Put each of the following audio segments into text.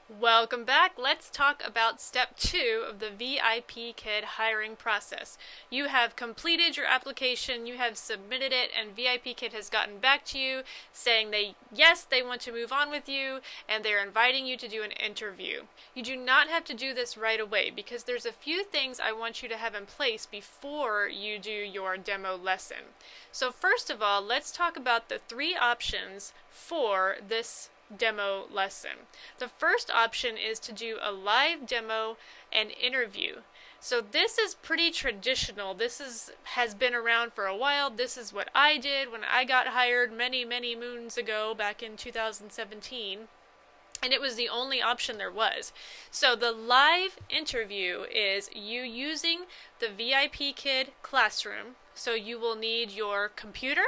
Welcome back. Let's talk about step 2 of the VIPKid hiring process. You have completed your application, you have submitted it, and VIPKid has gotten back to you saying they want to move on with you and they're inviting you to do an interview. You do not have to do this right away because there's a few things I want you to have in place before you do your demo lesson. So first of all, let's talk about the 3 options for this demo lesson. The first option is to do a live demo and interview. So this is pretty traditional. This has been around for a while. This is what I did when I got hired many moons ago back in 2017. And it was the only option there was. So the live interview is you using the VIPKid classroom. So you will need your computer.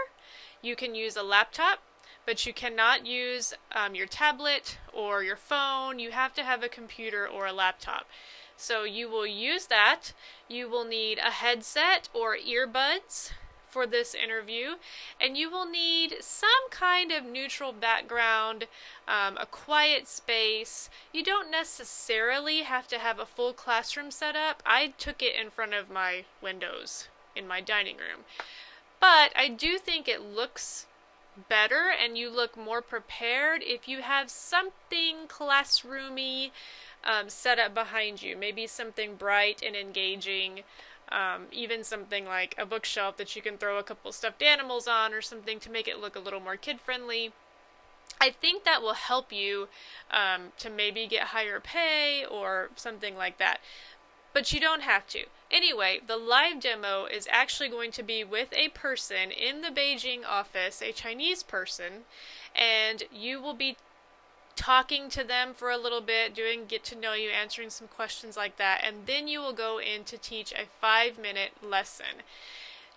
You can use a laptop, but you cannot use your tablet or your phone. You have to have a computer or a laptop. So you will use that. You will need a headset or earbuds for this interview, and you will need some kind of neutral background, a quiet space. You don't necessarily have to have a full classroom set up. I took it in front of my windows in my dining room. But I do think it looks better and you look more prepared if you have something classroomy set up behind you. Maybe something bright and engaging, even something like a bookshelf that you can throw a couple stuffed animals on or something to make it look a little more kid-friendly. I think that will help you to maybe get higher pay or something like that. But you don't have to. Anyway, the live demo is actually going to be with a person in the Beijing office, a Chinese person, and you will be talking to them for a little bit, doing get to know you, answering some questions like that, and then you will go in to teach a 5-minute lesson.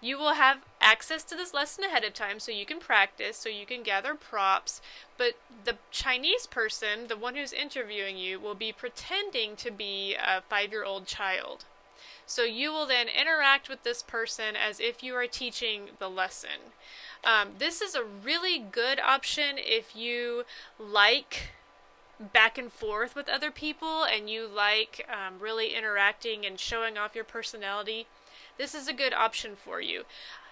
You will have access to this lesson ahead of time so you can practice, so you can gather props, but the Chinese person, the one who's interviewing you, will be pretending to be a 5-year-old child. So you will then interact with this person as if you are teaching the lesson. This is a really good option if you like back and forth with other people and you like really interacting and showing off your personality. This is a good option for you.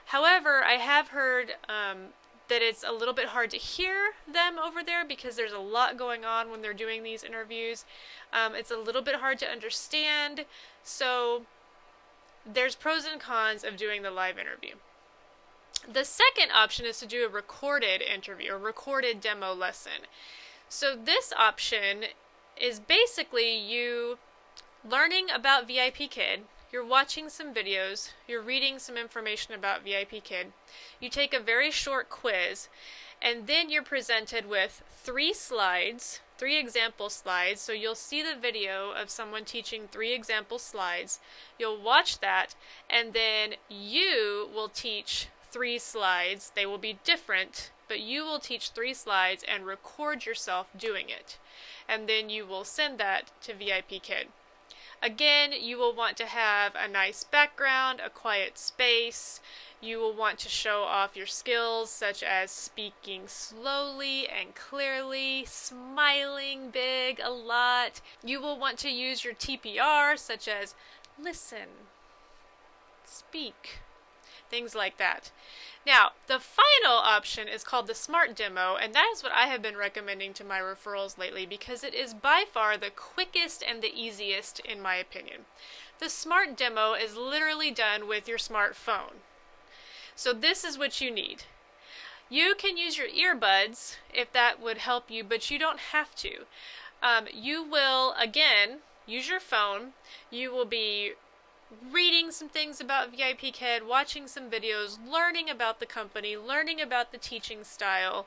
However, I have heard that it's a little bit hard to hear them over there because there's a lot going on when they're doing these interviews. It's a little bit hard to understand, so there's pros and cons of doing the live interview. The second option is to do a recorded interview, a recorded demo lesson. So this option is basically you learning about VIPKid. You're watching some videos, you're reading some information about VIPKid, you take a very short quiz, and then you're presented with 3 slides, 3 example slides. So you'll see the video of someone teaching 3 example slides, you'll watch that, and then you will teach 3 slides. They will be different, but you will teach 3 slides and record yourself doing it. And then you will send that to VIPKid. Again, you will want to have a nice background, a quiet space. You will want to show off your skills such as speaking slowly and clearly, smiling big a lot. You will want to use your TPR such as listen, speak, things like that. Now, the final option is called the Smart Demo, and that is what I have been recommending to my referrals lately because it is by far the quickest and the easiest in my opinion. The Smart Demo is literally done with your smartphone. So this is what you need. You can use your earbuds if that would help you, but you don't have to. You will, again, use your phone. You will be reading some things about VIPKid, watching some videos, learning about the company, learning about the teaching style.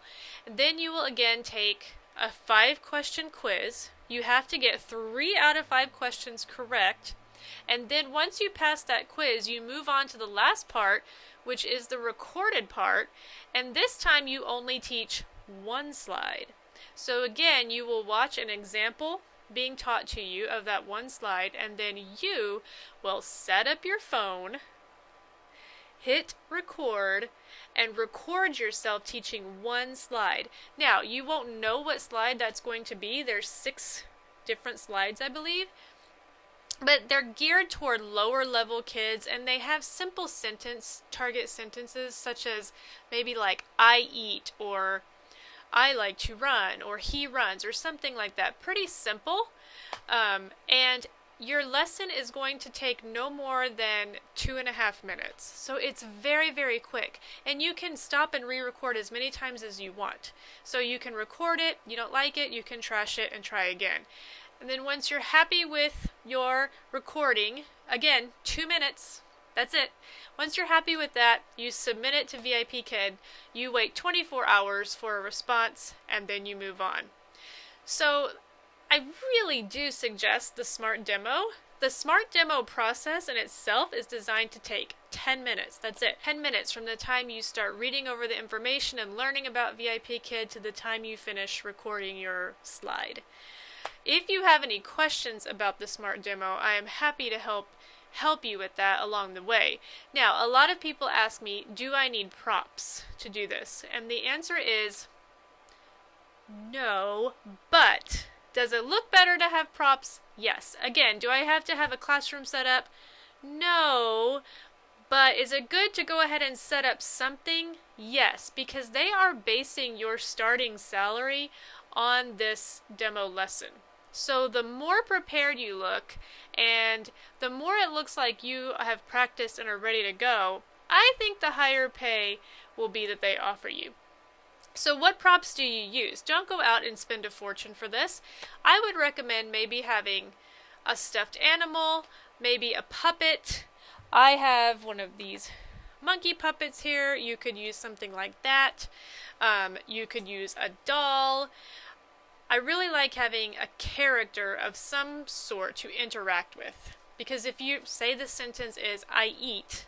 Then you will again take a 5-question quiz. You have to get 3 out of 5 questions correct. And then once you pass that quiz, you move on to the last part, which is the recorded part. And this time you only teach 1 slide. So again, you will watch an example being taught to you of that 1 slide, and then you will set up your phone, hit record, and record yourself teaching 1 slide. Now, you won't know what slide that's going to be. There's 6 different slides, I believe. But they're geared toward lower level kids, and they have simple target sentences such as maybe like I eat, or I like to run, or he runs, or something like that. Pretty simple. And your lesson is going to take no more than 2.5 minutes. So it's very, very quick. And you can stop and re-record as many times as you want. So you can record it, you don't like it, you can trash it and try again. And then once you're happy with your recording, again, 2 minutes, that's it. Once you're happy with that, you submit it to VIPKid, you wait 24 hours for a response, and then you move on. So I really do suggest the SMART demo. The SMART demo process in itself is designed to take 10 minutes. That's it. 10 minutes from the time you start reading over the information and learning about VIPKid to the time you finish recording your slide. If you have any questions about the SMART demo, I am happy to help you with that along the way. Now, a lot of people ask me, do I need props to do this? And the answer is no, but does it look better to have props? Yes. Again, do I have to have a classroom set up? No. But is it good to go ahead and set up something? Yes, because they are basing your starting salary on this demo lesson. So the more prepared you look, and the more it looks like you have practiced and are ready to go, I think the higher pay will be that they offer you. So what props do you use? Don't go out and spend a fortune for this. I would recommend maybe having a stuffed animal, maybe a puppet. I have one of these monkey puppets here. You could use something like that. You could use a doll. I really like having a character of some sort to interact with. Because if you say the sentence is, I eat,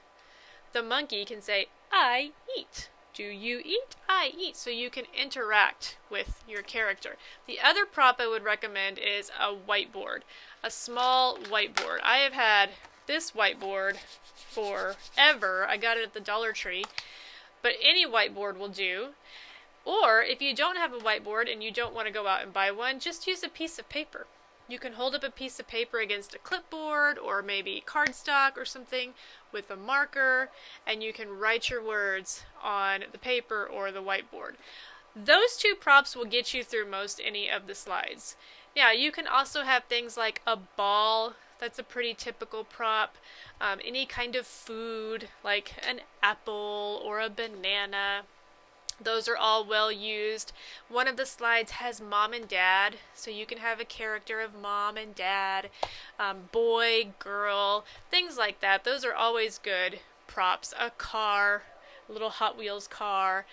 the monkey can say, I eat. Do you eat? I eat. So you can interact with your character. The other prop I would recommend is a whiteboard. A small whiteboard. I have had this whiteboard forever. I got it at the Dollar Tree. But any whiteboard will do. Or if you don't have a whiteboard and you don't want to go out and buy one, just use a piece of paper. You can hold up a piece of paper against a clipboard or maybe cardstock or something with a marker, and you can write your words on the paper or the whiteboard. Those two props will get you through most any of the slides. Now, you can also have things like a ball. That's a pretty typical prop. Any kind of food like an apple or a banana. Those are all well used. One of the slides has mom and dad, so you can have a character of mom and dad, boy, girl, things like that. Those are always good props. A car, a little Hot Wheels car,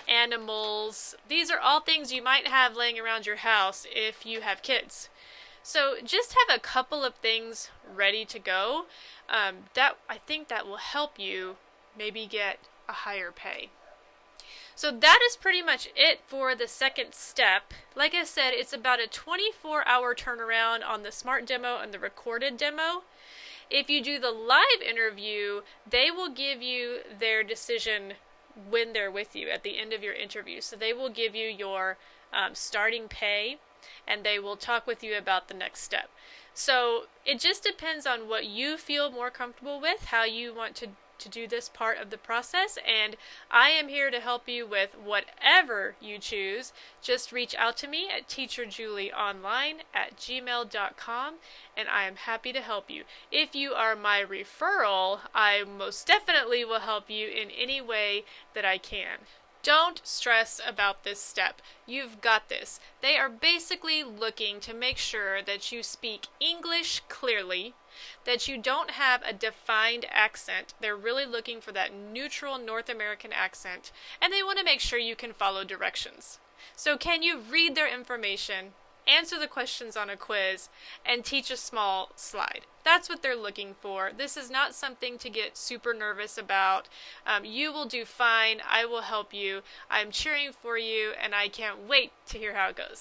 animals. These are all things you might have laying around your house if you have kids. So just have a couple of things ready to go. I think that will help you maybe get a higher pay. So that is pretty much it for the second step. Like I said, it's about a 24-hour turnaround on the SMART demo and the recorded demo. If you do the live interview, they will give you their decision when they're with you at the end of your interview. So they will give you your starting pay, and they will talk with you about the next step. So it just depends on what you feel more comfortable with, how you want to do this part of the process, and I am here to help you with whatever you choose. Just reach out to me at teacherjulieonline@gmail.com, and I am happy to help you. If you are my referral, I most definitely will help you in any way that I can. Don't stress about this step. You've got this. They are basically looking to make sure that you speak English clearly, that you don't have a defined accent. They're really looking for that neutral North American accent, and they want to make sure you can follow directions. So can you read their information, answer the questions on a quiz, and teach a small slide? That's what they're looking for. This is not something to get super nervous about. You will do fine. I will help you. I'm cheering for you, and I can't wait to hear how it goes.